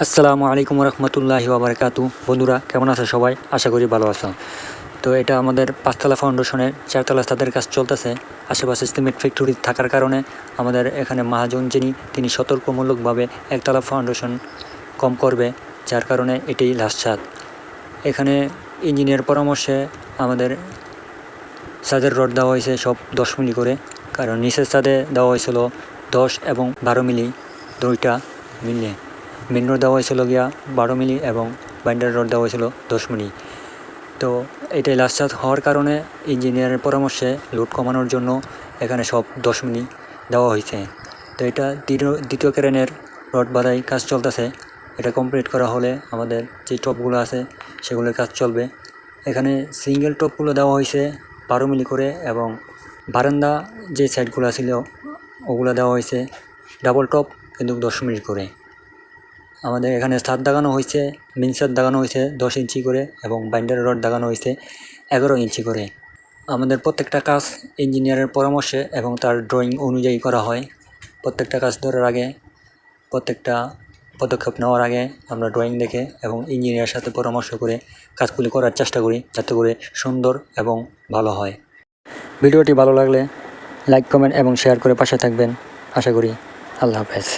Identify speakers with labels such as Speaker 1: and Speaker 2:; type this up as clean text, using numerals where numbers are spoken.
Speaker 1: আসসালামু আলাইকুম রহমতুল্লাহি ওয়াবারাকাতু। বন্ধুরা কেমন আছে সবাই? আশা করি ভালো আছো। তো এটা আমাদের পাঁচতলা ফাউন্ডেশনের চারতলা ছাদের কাজ চলতেছে। আশেপাশে সিমেন্ট ফ্যাক্টরি থাকার কারণে আমাদের এখানে মহাজন তিনি সতর্কমূলকভাবে একতলা ফাউন্ডেশন কম করবে, যার কারণে এটাই লাস্ট ছাদ। এখানে ইঞ্জিনিয়ার পরামর্শে আমাদের ছাদের রড দেওয়া হয়েছে সব 10 মিলি করে, কারণ নিচের ছাদে দেওয়া হয়েছিল 10 এবং 12 মিলি দুইটা মিলিয়ে। মেন রড দেওয়া হয়েছিল 12 মিলি এবং বাইন্ডার রড দেওয়া হয়েছিল 10 মিলি। তো এটাই লাস্ট ছাদ হওয়ার কারণে ইঞ্জিনিয়ারের পরামর্শে লোড কমানোর জন্য এখানে সব 10 মিলি দেওয়া হয়েছে। তো এটা দ্বিতীয় ক্রেনের রড বাঁধাই কাজ চলতেছে। এটা কমপ্লিট করা হলে আমাদের যে টপগুলো আছে সেগুলোর কাজ চলবে। এখানে সিঙ্গেল টপগুলো দেওয়া হয়েছে 12 মিলি করে, এবং বারান্দা যে সাইডগুলো ছিল ওগুলো দেওয়া হয়েছে ডাবল টপ কিন্তু 10 মিলি করে। আমাদের এখানে ছাদ দাগানো হয়েছে, মেন ছাদ দাগানো হয়েছে 10 ইঞ্চি করে, এবং বাইন্ডার রড দাগানো হয়েছে 11 ইঞ্চি করে। আমাদের প্রত্যেকটা কাজ ইঞ্জিনিয়ারের পরামর্শে এবং তার ড্রয়িং অনুযায়ী করা হয়। প্রত্যেকটা কাজ ধরার আগে, প্রত্যেকটা পদক্ষেপ নেওয়ার আগে আমরা ড্রয়িং দেখে এবং ইঞ্জিনিয়ারের সাথে পরামর্শ করে কাজগুলি করার চেষ্টা করি, যাতে করে সুন্দর এবং ভালো হয়। ভিডিওটি ভালো লাগলে লাইক, কমেন্ট এবং শেয়ার করে পাশে থাকবেন। আশা করি। আল্লাহ হাফেজ।